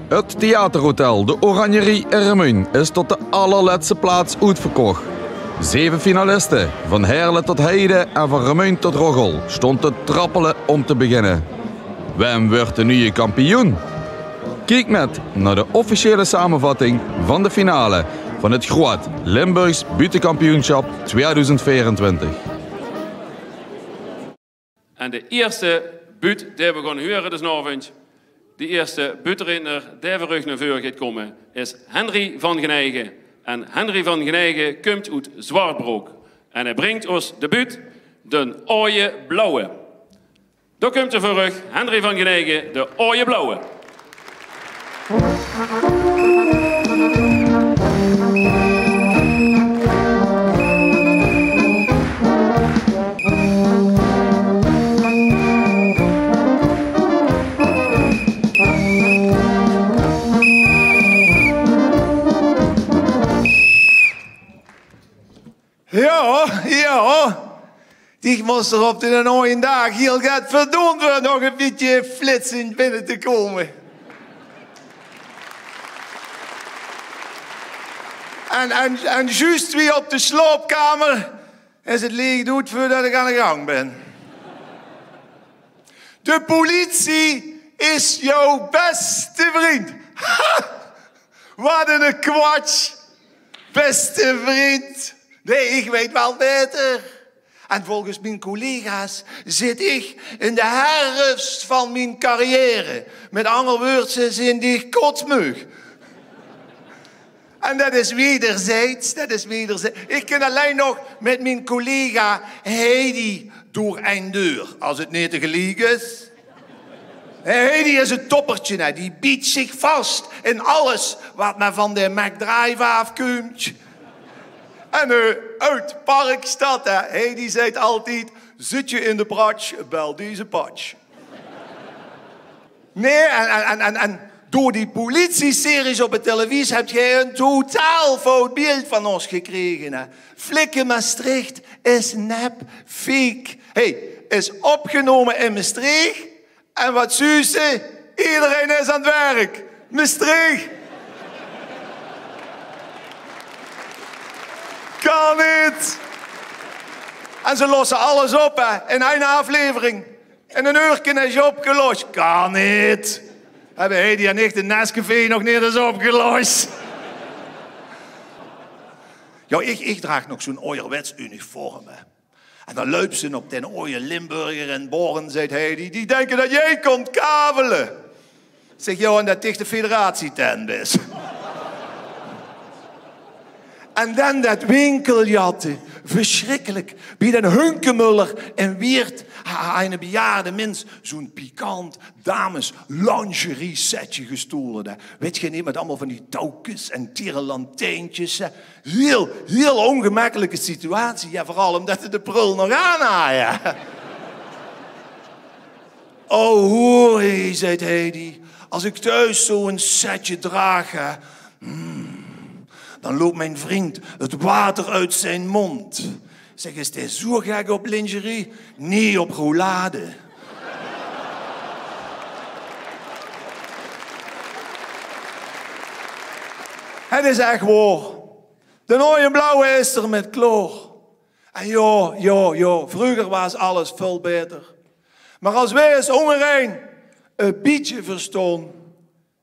Het theaterhotel De Oranjerie in Remuin is tot de allerlaatste plaats uitverkocht. 7 finalisten, van Heerlen tot Heide en van Remuin tot Roggel, stond te trappelen om te beginnen. Wem wordt de nieuwe kampioen? Kijk met naar de officiële samenvatting van de finale van het Groot Limburgs Buitenkampioenschap 2024. En de eerste buut die we gaan horen dus avond, de eerste buitenrenner die we naar voren gaat komen, is Henry van Genijgen. En Henry van Genijgen komt uit Zwartbroek. En hij brengt ons de buut, de Ooie Blauwe. Daar komt er voor Henry van Genijgen, de Ooie Blauwe. Ja. Die moest er op de mooie dag heel gaat verdoemd voor nog een beetje flitsend binnen te komen. En juist wie op de sloopkamer is het leeg doet voordat ik aan de gang ben. De politie is jouw beste vriend. Ha! Wat een kwatsch. Beste vriend. Nee, ik weet wel beter. En volgens mijn collega's zit ik in de herfst van mijn carrière. Met andere woorden, ze zijn die kotsmeug. En dat is wederzijds, Ik kan alleen nog met mijn collega Heidi door een deur, als het niet te gelijk is. Heidi is een toppertje, hè. Die biedt zich vast in alles wat maar van de McDrive afkomt. En uit Parkstad, hè. Heidi zegt altijd, zit je in de pratsch, bel deze patch. Nee, en door die politie-series op de televisie heb jij een totaal fout beeld van ons gekregen. Hè. Flikken Maastricht is nep, fake. Is opgenomen in Maastricht. En wat zuzen, iedereen is aan het werk. Maastricht. Kan niet. En ze lossen alles op, hè, in één aflevering. In een uurtje is je opgelost. Kan niet. Hebben Heidi en ik de Nescafé nog niet eens opgelost? Ja, ik draag nog zo'n ouderwets uniform. Hè. En dan loopt ze op den oude Limburger en Born, zegt Heidi. Die denken dat jij komt kavelen. Zeg, joh, en dat dicht de federatietent is. En dan dat winkeljatten. Verschrikkelijk. Bij den Hunkemuller en Weert een bejaarde mens zo'n pikant dames lingerie setje gestolen. Weet je niet, met allemaal van die touwtjes en tierenlantijntjes. Heel ongemakkelijke situatie. Ja, vooral omdat ze de prul nog aanhaaien. Oh, hoor, zei Heidi. Als ik thuis zo'n setje draag, dan loopt mijn vriend het water uit zijn mond. Zeg, is hij zo gek op lingerie? Nee, op roulade. Het is echt waar. De Ooie Blauwe is er met kloor. En ja, vroeger was alles veel beter. Maar als wij eens onderheen een beetje verstaan,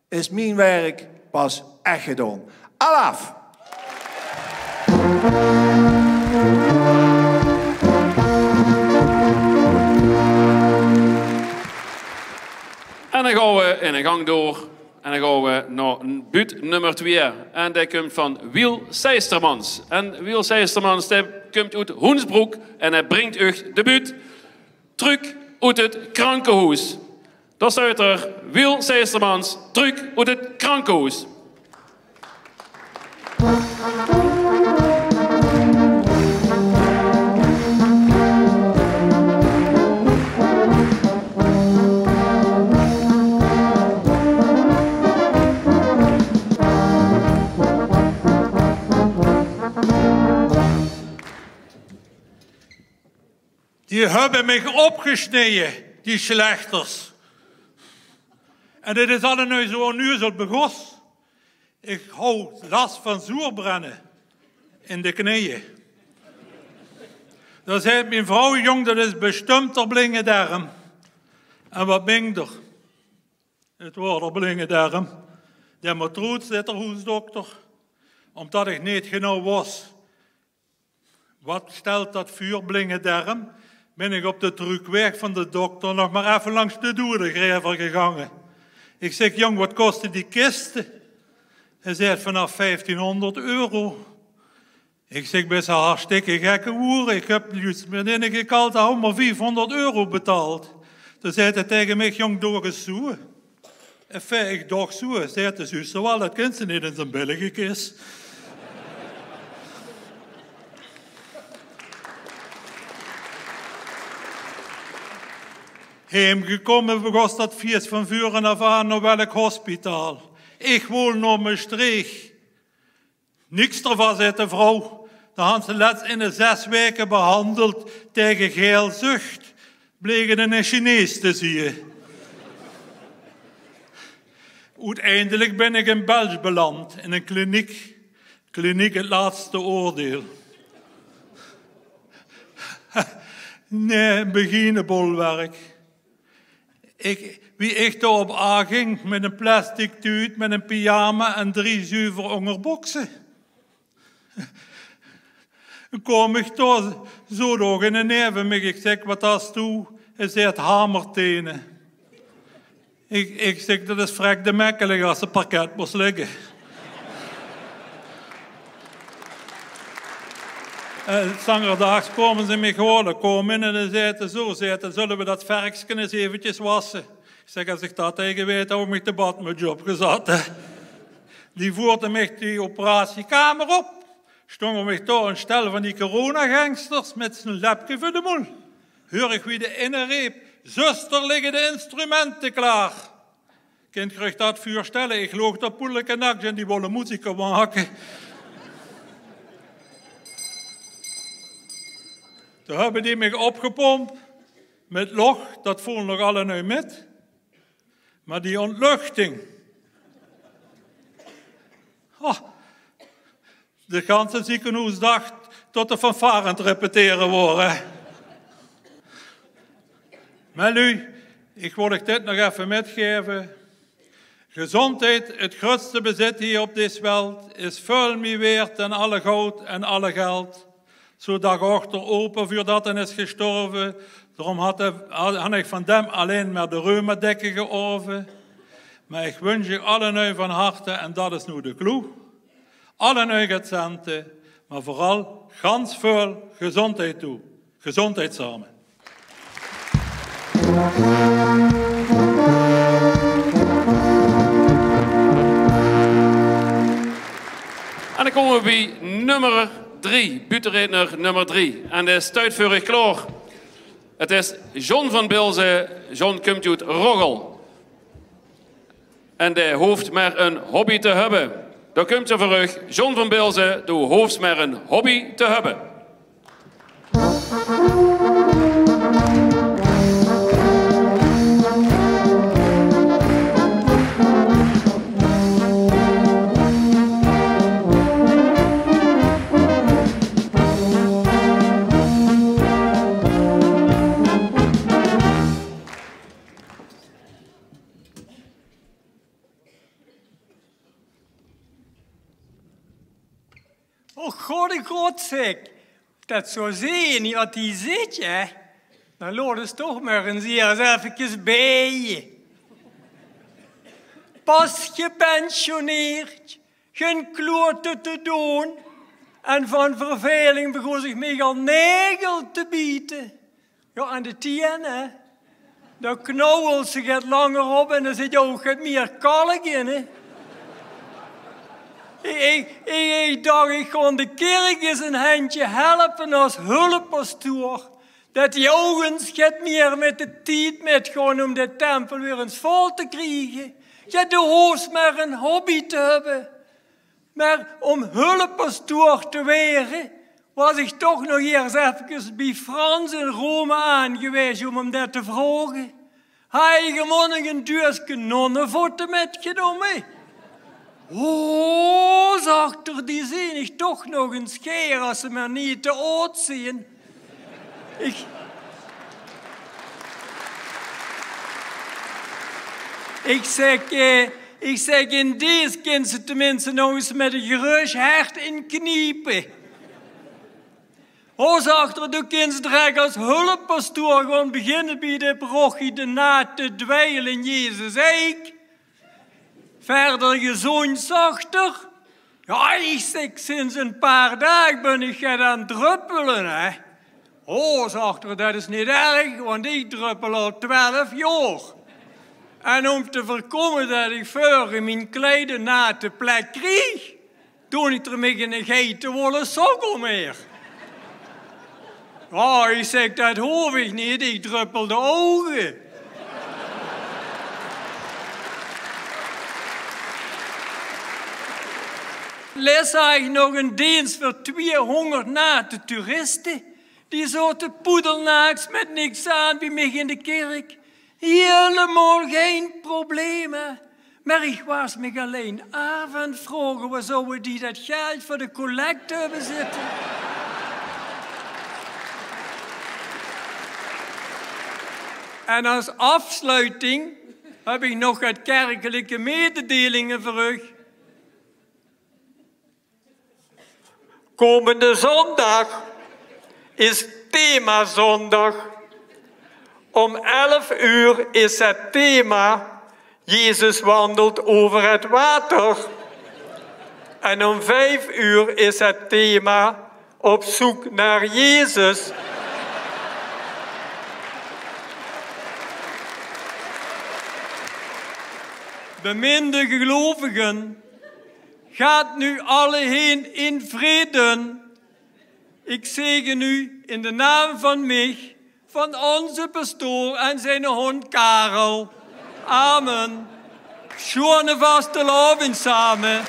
is mijn werk pas echt gedaan. Alaf! En dan gaan we in een gang door. En dan gaan we naar buut nummer 2. En die komt van Wiel Seistermans. En Wiel Seistermans die komt uit Hoensbroek. En hij brengt u de buut terug uit het krankenhuis. Daar staat er Wiel Seistermans terug uit het krankenhuis. Die hebben mij opgesneden, die slechters. En dit is allemaal zo nu zo begos. Ik hou last van zuurbrennen in de knieën. Dan zei mijn vrouw, jong, dat is bestemd er blingendarm. En wat ben er? Het wordt er blingendarm. De matroos zit er hoesdokter. Omdat ik niet genau was. Wat stelt dat vuur blingendarm? Ben ik op de terugbeweg van de dokter nog maar even langs de doordegraver gegaan. Ik zeg, jong, wat kostte die kisten? Hij zei, vanaf 1500 euro. Ik zeg, best een hartstikke gekke woer. Ik heb juist met enige kalte hou maar 400 euro betaald. Toen zei hij tegen mij, jong, door eens zoe. En ik dacht zo, zei de zuster wel, dat kent ze niet in zijn billigekis. Heemgekomen was dat feest van vuren af aan naar welk hospitaal. Ik woon naar Maastricht. Niks ervan, zei de vrouw. Dan hadden ze let's in de 6 weken behandeld tegen geelzucht. Bleken een Chinees te zien. Uiteindelijk ben ik in België beland, in een kliniek. Kliniek het laatste oordeel. Nee, een beginnebolwerk. Wie ik daarop aanging met een plastic tuut, met een pyjama en 3 zuiver onderboksen. Dan kom ik daar zo door in de neven. Ik zeg, wat hast toe? Hij zegt, hamertenen. Ik zeg, dat is vrek de mekkelig als het parket moest liggen. Zangerdaags komen ze me gehoord, komen en dan zeiden zo, zullen we dat verksken eens eventjes wassen? Ik zeg, als ik dat tegen weet, hou ik me de badmutsje opgezet. Die voerde mij die operatiekamer op, stonden mij daar een stel van die coronagangsters met zijn lepje voor de mond. Hoor ik wie de inreep, zuster, liggen de instrumenten klaar. Kind kreeg dat vuur stellen, ik loog dat poeleke nak en die willen muziek maken. Toen hebben die me opgepompt met loch, dat voelen nog alle nu met. Maar die ontluchting. Oh, de ganse ziekenhuis dacht tot de fanfare aan het repeteren worden. Maar nu, ik wil dit nog even metgeven. Gezondheid, het grootste bezit hier op deze wereld, is veel meer waard dan alle goud en alle geld. Zodat achter open voordat hij is gestorven. Daarom had ik van hem alleen maar de reumadekken georven. Maar ik wens je allen nu van harte, en dat is nu de clue. Allen nu het centen, maar vooral gans veel gezondheid toe. Gezondheid samen. En dan komen we bij nummer 3, butenredner nummer 3. En de stuit voor ik klaar. Het is John van Bilze. John komt uit Roggel. En die hoeft maar een hobby te hebben. Daar komt ze voor u. John van Bilze, die hoeft maar een hobby te hebben. God zeg, dat zo zie je niet wat die zit, hè? Dan laat het toch maar eens hier even bij je. Pas gepensioneerd, geen klote te doen en van verveling begon zich mij al negel te bieten. Ja, en de tien, hè? Dan knauwelt ze het langer op en dan zit je ook het meer kalk in, hè? Ik dacht, ik kon de kerk eens een handje helpen als hulppastoor. Dat die ogen het meer met de tijd met gewoon om de tempel weer eens vol te krijgen. Ja, de hoeft maar een hobby te hebben. Maar om hulppastoor te weren, was ik toch nog eerst even bij Frans in Rome aangewezen om hem dat te vragen. Hij gewoon een duurske nonnenvoeten metgenomen. Oh, zegt er, die zie ik toch nog eens keer als ze me niet te oud zien. Ik zeg, in deze kind ze tenminste nog eens met een gerust hart in kniepen. Hoe zegt er, de kind direct als hulppastoor gewoon beginnen bij de parochie de na te dweilen in Jezus eik. Verder gezond zegt er, ja, ik zeg, sinds een paar dagen ben ik aan het druppelen, hè. Oh, zegt er, dat is niet erg, want ik druppel al 12 jaar. En om te voorkomen dat ik voor in mijn kleine natte plek kreeg, doe ik er met een geitenwolle sokkel meer. Oh, ik zeg, dat hoef ik niet, ik druppel de ogen. Les ik nog een dienst voor 200 natte toeristen. Die zaten poedelnaaks met niks aan bij mij in de kerk. Helemaal geen problemen. Maar ik was me alleen af en vragen, waar zouden die dat geld voor de collecte hebben zitten? En als afsluiting heb ik nog wat kerkelijke mededelingen voor u. Komende zondag is themazondag. Om 11 uur is het thema Jezus wandelt over het water. En om 5 uur is het thema op zoek naar Jezus. Beminde gelovigen, gaat nu alle heen in vrede. Ik zegen u in de naam van mij, van onze pastoor en zijn hond Karel. Amen. Schone vaste loving samen.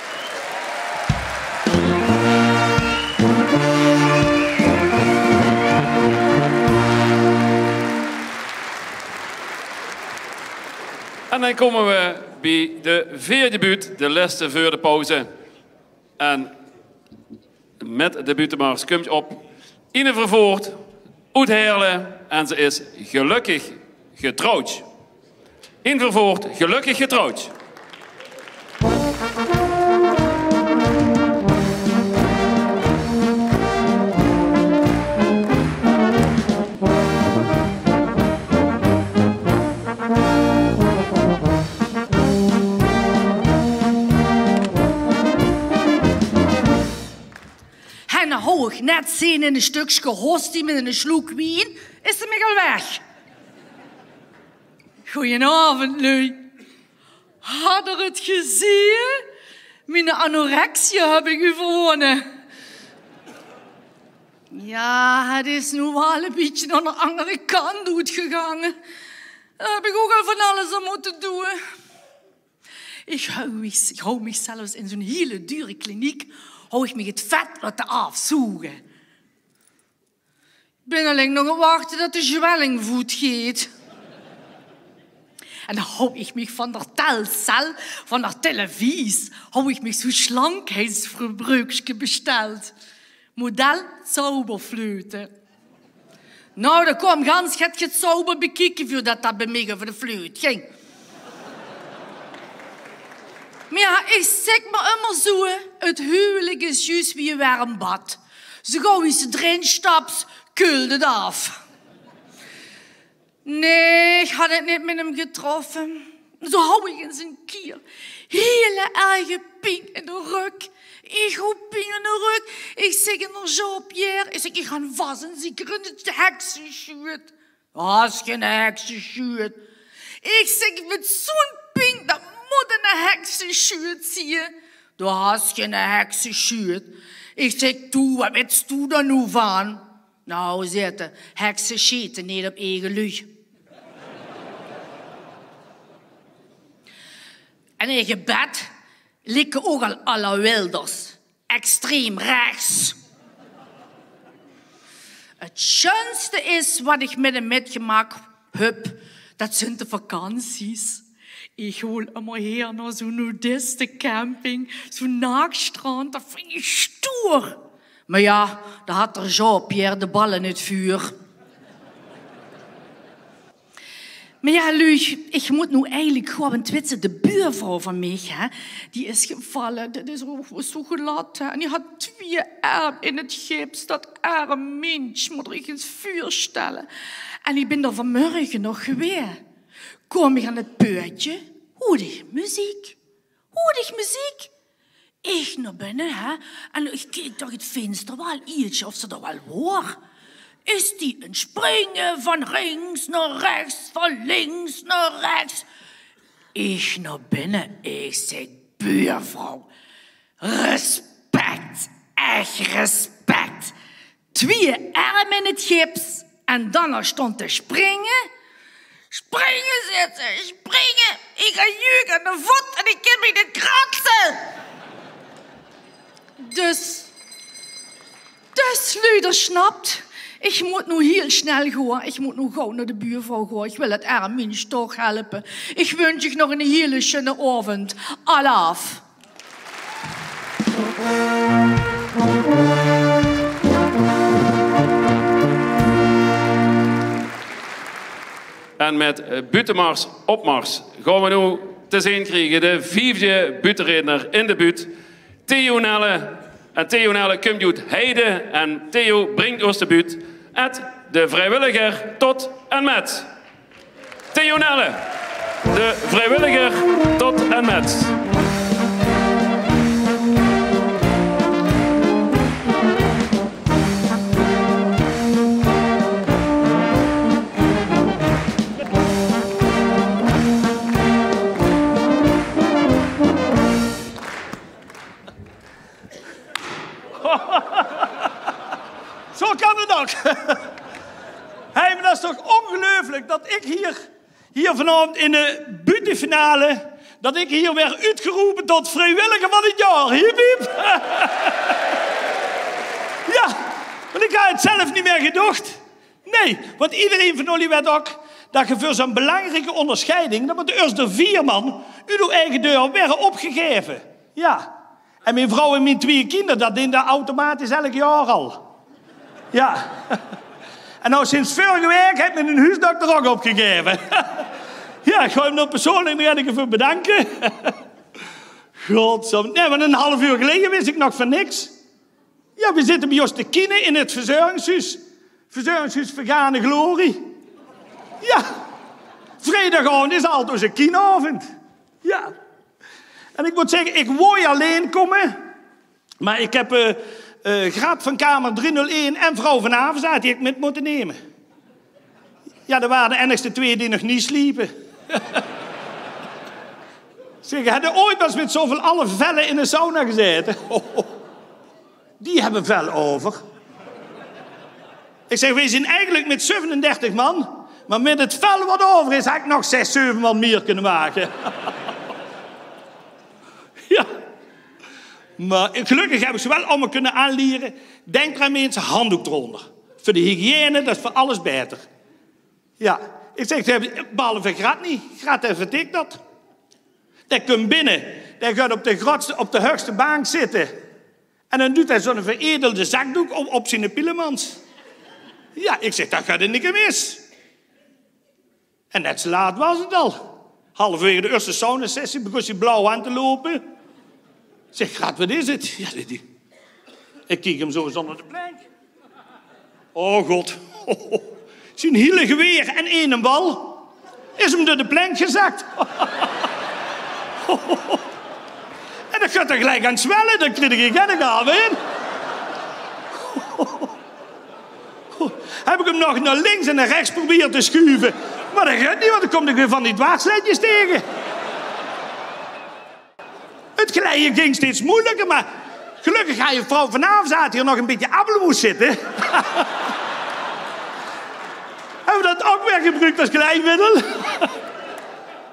En dan komen we bij de vierde buurt, de laatste voor de pauze. En met de buurtmars komt op Ine Vervoort, uit Heerlen, en ze is gelukkig getrouwd. Ine Vervoort, gelukkig getrouwd. En dan hou ik net zien in een stukje hostie met een slok wien, is ze me al weg. Goedenavond, lui. Had er het gezien? Mijn anorexie heb ik u verwonnen. Ja, het is nu wel een beetje aan de andere kant uitgegaan. Daar heb ik ook al van alles aan moeten doen. Ik hou mich zelfs in zo'n hele dure kliniek, hou ik me het vet laten afzoegen. Ik ben alleen nog aan het wachten dat de zwelling voet gaat. En dan hou ik me van der telcel, van der televisie, hou ik me zo'n slankheidsverbruikje besteld. Model zauberflöte. Nou, daar kwam gans het zauber bekijken voordat dat bij mij over de fluit ging. Maar ja, ik zeg maar immer zo, het huwelijk is juist wie een warm bad. Zo gauw je ze erin stapt, koelt het af. Nee, ik had het niet met hem getroffen. Zo hou ik in zijn kier. Hele erge pijn in de rug. Ik hou pijn in de rug. Ik zeg in de Jean-Pierre, ik ga vast en zeker in het heksenschuurt. Dat is geen heksenschuurt. Ik zeg met zo'n pijn, dat moet een heksenschuurt zien. Dat is geen heksenschuurt. Ik zeg, toe, wat weet je daar nu van? Nou, zitten, heksen scheten niet op eigen lucht. En in gebed likken ook al alle wilders. Extreem rechts. Het schönste is wat ik met hem metgemaakt heb, Dat zijn de vakanties. Ik wil immer her naar zo'n nudistencamping, zo'n naakstrand, dat vind ik stoer. Maar ja, daar had er Jean-Pierre de bal in het vuur. Maar ja, Luug, ik moet nu eigenlijk gewoon twitsen. De buurvrouw van mij, hè, die is gevallen. Dat is zo glad. Hè. En die had 2 armen in het gips. Dat arme mens moet ik ins vuur stellen. En ik ben er vanmorgen nog geweest. Kom ik aan het puitje. Hoor ik muziek. Ik naar binnen, hè. En ik keek door het venster wel ietsje of ze er wel hoor. Is die een springen van links naar rechts, van links naar rechts? Ik naar binnen, ik zeg, buurvrouw, respect, echt respect. 2 armen in het gips en dan nog stond te springen. Springen zitten, springen. Ik ga juk aan de voet en ik kan me niet kratsen. Dus Luder snapt. Ik moet nu heel snel gaan. Ik moet nu gauw naar de buurvrouw gaan. Ik wil het arme mens toch helpen. Ik wens je nog een hele schöne avond. Alaf. En met butenmars opmars gaan we nu te zien krijgen de 5e butenredner in de buurt. Theo Nelle. En Theo Nelle komt uit Heide en Theo brengt ons de buurt. Het de vrijwilliger tot en met. Theo Nelle, de vrijwilliger tot en met. Zo kan het ook. Hey, maar dat is toch ongelooflijk dat ik hier vanavond in de buitenfinale, dat ik hier werd uitgeroepen tot vrijwilliger van het jaar. Hiep, hiep. Ja, want ik had het zelf niet meer gedacht. Nee, want iedereen van jullie weet ook dat je voor zo'n belangrijke onderscheiding, dat moet de eerste 4 man uit uw eigen deur werden opgegeven. Ja. En mijn vrouw en mijn 2 kinderen, dat doen dat automatisch elk jaar al. Ja. En nou sinds vorige week heb ik een huisdokter ook opgegeven. Ja, ik ga hem nog persoonlijk nog even bedanken. Godzijdank. Nee, maar een half uur geleden wist ik nog van niks. Ja, we zitten bij ons te kiezen in het verzorgingshuis. Verzorgingshuis Vergane Glorie. Ja. Vrijdagavond is altijd een kienavond. Ja. En ik moet zeggen, ik wou alleen komen. Maar ik heb Graad van Kamer 301 en vrouw van Avenzaat die ik met moeten nemen. Ja, dat waren de enigste 2 die nog niet sliepen. Zeg, heb je ooit eens met zoveel alle vellen in de sauna gezeten? Die hebben vel over. Ik zeg, we zijn eigenlijk met 37 man. Maar met het vel wat over is, had ik nog 6, 7 man meer kunnen maken. Ja. Maar gelukkig hebben ze wel allemaal kunnen aanleren. Denk eraan mensen, handdoek eronder. Voor de hygiëne, dat is voor alles beter. Ja. Ik zeg, behalve Grat niet. Grat vertikt dat. Die komt binnen. Die gaat op de hoogste bank zitten. En dan doet hij zo'n veredelde zakdoek op zijn pielemans. Ja, ik zeg, dat gaat er niet mis. En net zo laat was het al. Halverwege de eerste saunasessie begon hij blauw aan te lopen. Ik zeg, Grat, wat is het? Ja, ik kijk hem zo eens onder de plank. Oh god. Zijn hele geweer en 1 bal is hem door de plank gezakt. En dan gaat hij gelijk aan het zwellen. Dan krijg ik geen gaven in. Heb ik hem nog naar links en naar rechts proberen te schuiven. Maar dat gaat niet, want dan kom ik weer van die dwarslijntjes tegen. Het glijden ging steeds moeilijker, maar gelukkig ga je vrouw vanavond zat hier nog een beetje appelmoes zitten. Hebben we dat ook weer gebruikt als glijmiddel?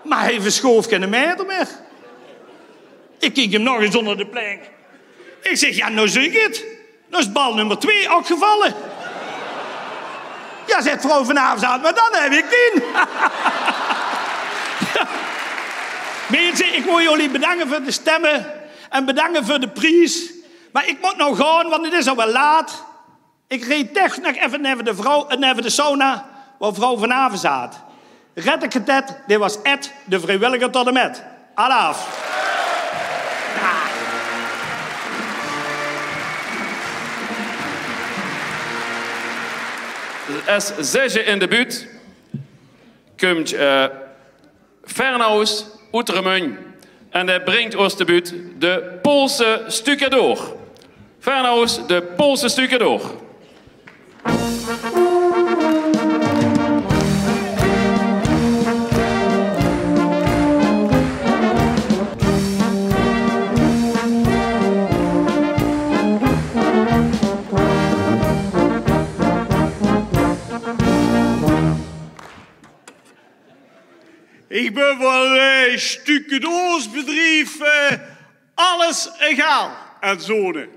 Maar hij verschoof geen meter meer. Ik keek hem nog eens onder de plank. Ik zeg, ja, nou zeg ik het. Nou is bal nummer 2 ook gevallen. Ja, zegt vrouw vanavond, maar dan heb ik 10. Mensen, ik wil jullie bedanken voor de stemmen en bedanken voor de prijs. Maar ik moet nou gaan, want het is al wel laat. Ik reed echt nog even naar de sauna waar vrouw vanavond zat. Red ik het, dit was Ed, de vrijwilliger tot en met. Alaaf. Als zesje in de buurt komt Fernhaus uit Remun. En hij brengt ons de buurt de Poolse stucadoor. Fernhaus, de Poolse stucadoor. Ik ben van een stucadoorsbedrijf, alles egaal en zonen.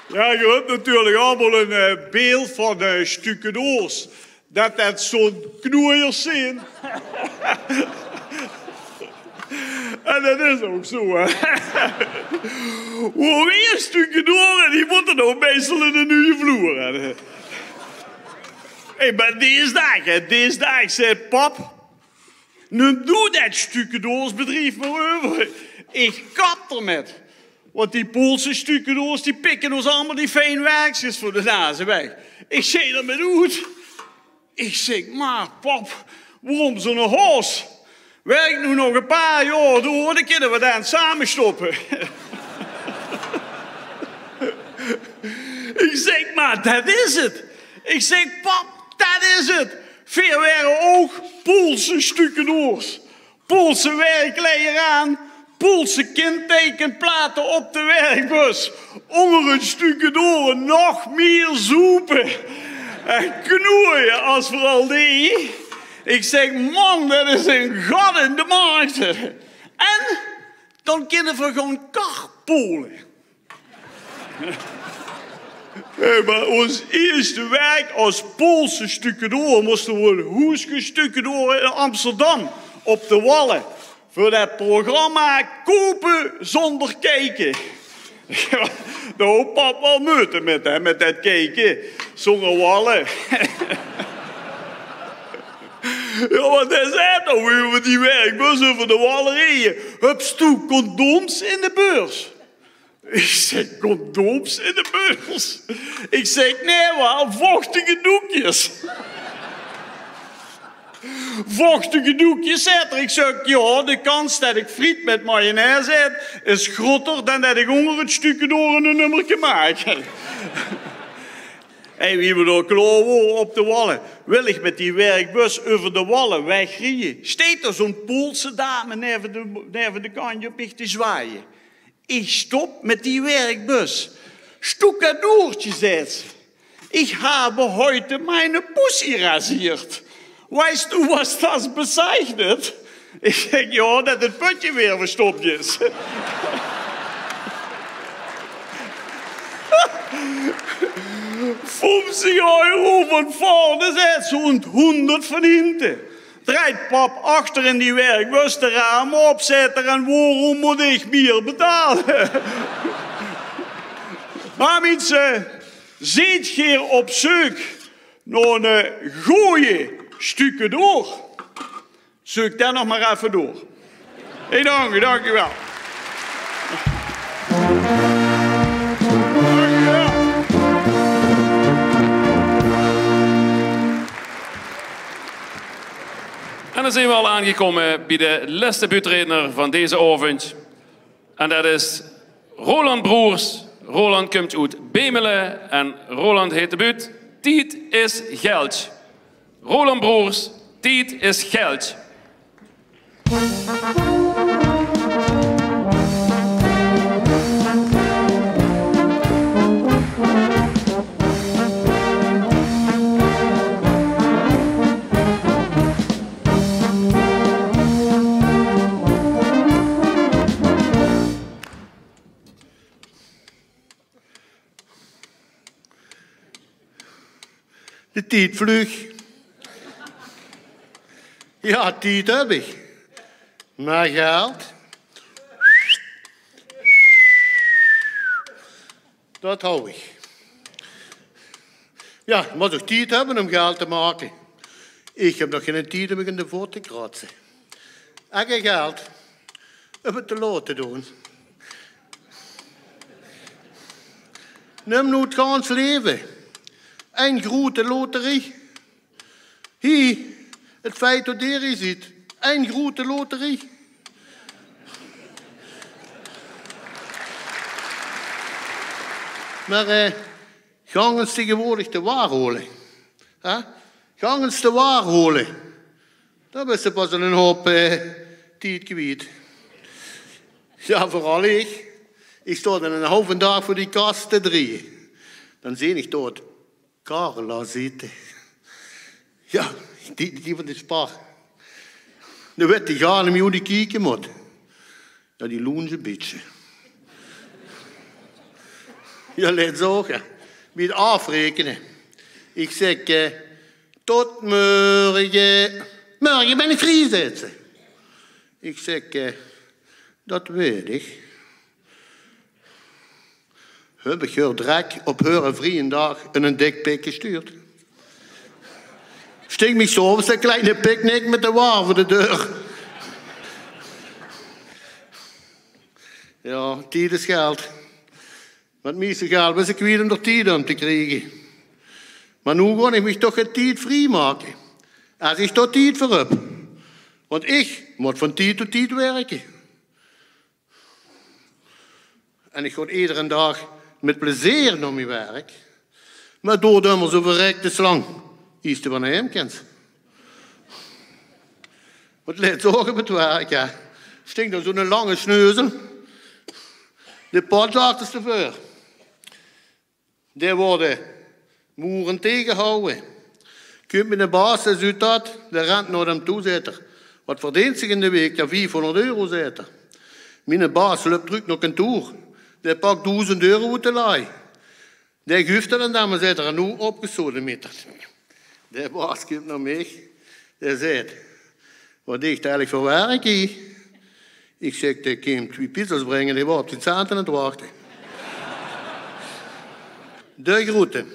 Ja, je hebt natuurlijk allemaal een beeld van stucadoors. Dat zo'n knoeiers zijn. En dat is ook zo, hè. Hoe weer stucadoren, die moeten nou meestal in een nieuwe vloer hebben. Maar deze dag zei pap, nu doe dat stucadoorsbedrijf maar over. Ik kap ermet. Want die Poolse stucadoors, die pikken ons allemaal die fijn werkjes voor de nazen weg. Ik zei dat met uit. Ik zeg, maar pap, waarom zo'n huis? Werk nu nog een paar jaar door, dan kunnen we daar samen stoppen. Ik zeg, maar dat is het. Ik zeg, pap, dat is het. Veel waren ook Poolse stucadoors. Poolse werkleden aan, Poolse kentekenplaten op de werkbus. Onder een stucadoren nog meer zoepen. En knoeien als vooral die. Ik zeg, man, dat is een gat in de markt. En dan kunnen we gewoon karpolen. Maar ons eerste werk als Poolse stucadoor moesten we een huisje stucadoor in Amsterdam op de Wallen. Voor dat programma Kopen zonder kijken. Ja, daar hoopt pap wel meuten met dat kijken. Zonder Wallen. Ja, wat is het nou weer met die werkbus over de Wallen reden? Hups toe, condooms in de beurs. Ik zeg, condooms in de beurs? Ik zeg, nee, maar vochtige doekjes. Vochtige doekjes zet er. Ik zeg, ja, de kans dat ik friet met mayonaise eet is groter dan dat ik onder het stukje door een nummertje maak. En wie we door klaar worden op de Wallen, wil ik met die werkbus over de Wallen wegrijden. Steekt er zo'n Poolse dame neven de kantje op te zwaaien. Ik stop met die werkbus. Stucadoortje, zei ze. Ik habe heute meine Pussy rasiert. Weißt du, was das bezeichnet? Ik zeg, ja, dat het putje weer verstopt is. 50 euro van vorne, zei ze, en 100 van hinten. Draait pap achter in die werkbus de ramen opzetten en waarom moet ik meer betalen? Maar mensen, ziet hier op zoek naar een goeie stucadoor. Zoek daar nog maar even door. Hey, dank u wel. Dank u wel. En dan zijn we al aangekomen bij de laatste buurtredner van deze avond. En dat is Roland Broers. Roland komt uit Bemelen en Roland heet de buurt. Tijd is geld. Roland Broers, tijd is geld. De tijd vlug. Ja, tijd heb ik. Maar geld? Dat hou ik. Ja, je moet toch tijd hebben om geld te maken. Ik heb nog geen tijd om in de voet te kratsen. En geen geld om het te laten doen. Neem nu het ganse leven. Een grote loterie. Hier, het feit dat je ziet. Een grote loterie. Maar gaan eens tegenwoordig te waar holen. Gaan eens te waar holen. Dat is pas een hoop tijd kwijt. Ja, vooral ik. Ik sta dan een halve dag voor die kast te draaien. Dan zie ik dort Carla zitten. Ja, die van de spar. Dan weet die gaan hem hoe die kijken moet. Ja, die loont een beetje. Ja, let zeggen. Met afrekenen. Ik zeg, tot morgen. Morgen ben ik vrij, zegt ze. Ik zeg, dat weet ik. Heb ik haar direct op haar vriendag een dikpik gestuurd. Sting me zo op een kleine picknick met de waar voor de deur. Ja, tijd is geld. Wat meeste geld was ik weer om er tijd aan te krijgen. Maar nu kon ik me toch een tijd vrij maken. Als ik tot tijd voor heb. Want ik moet van tijd tot tijd werken. En ik ga iedere dag met plezier naar mijn werk. Maar doordat me zo verrekte slang iets te van hem kent. Wat let zorgen met werk, ja. Stinkt dan zo'n lange sneuzel. De pot achterste voor. Die worden moeren tegenhouden. Kunt met de baas uit dat, de rent naar hem toe zetten. Wat verdient zich in de week? Ja, 500 euro zetten. Mijn baas loopt terug naar kantoor. Die pakt 1000 euro uit de laai. Die geeft er en dan zit er nu opgestoten meter. Die baas komt naar mij. Die zegt, wat is het eigenlijk voor werk hier? Ik zeg, die komt 2 pizza's brengen, die was op zijn zaten aan het wachten. De groeten.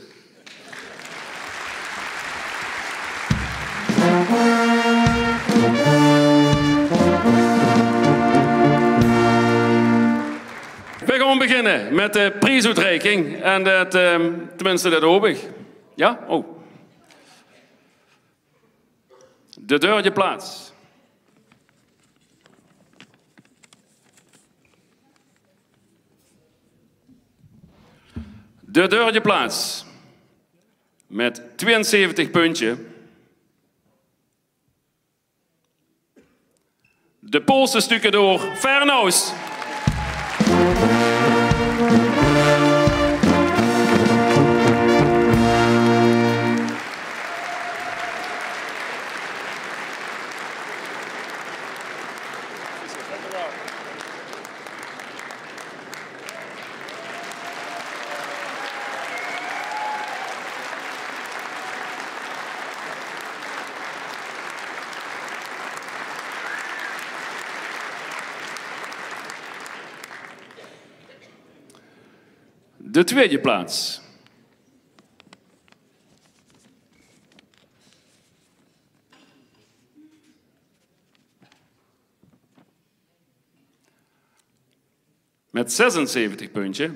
We gaan beginnen met de prijsuitreiking. En dat, tenminste, dat hoop ik. Ja? Oh. De derde plaats. De derde plaats. Met 72 puntjes. De Poolse stukendoor Fernaus. De tweede plaats. Met 76 puntjes.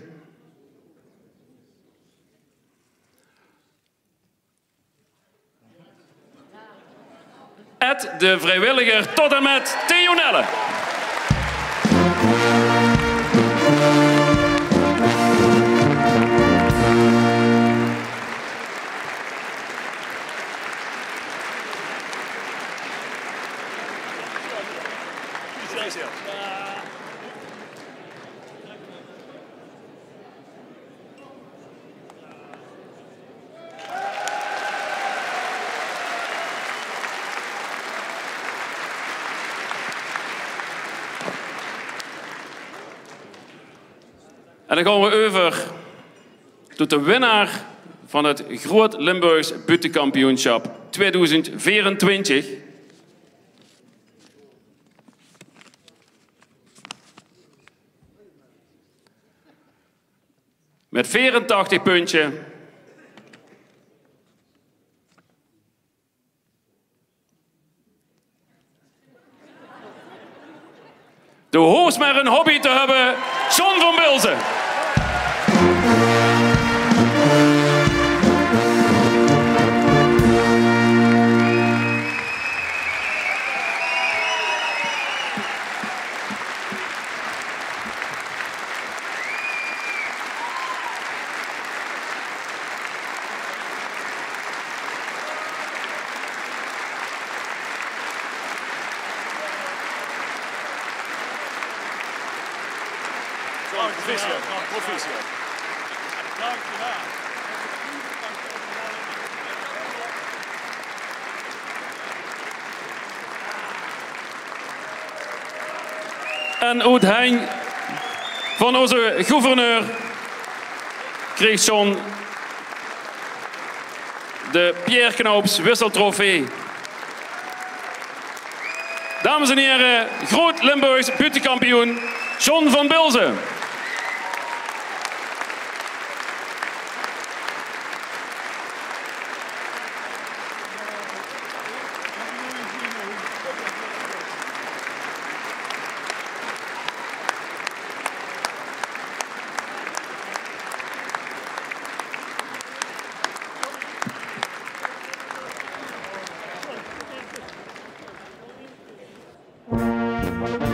Ed de vrijwilliger tot en met Tionelle. En dan gaan we over tot de winnaar van het Groot Limburgs Buitenkampioenschap 2024. met 84 puntjes. De hoogst maar een hobby te hebben, John van Bilzen. Proficiat. Dankjewel. En uit hein van onze gouverneur kreeg John de Pierre Knoops wisseltrofee. Dames en heren, Groot Limburgs buitenkampioen John van Bilzen. Thank you.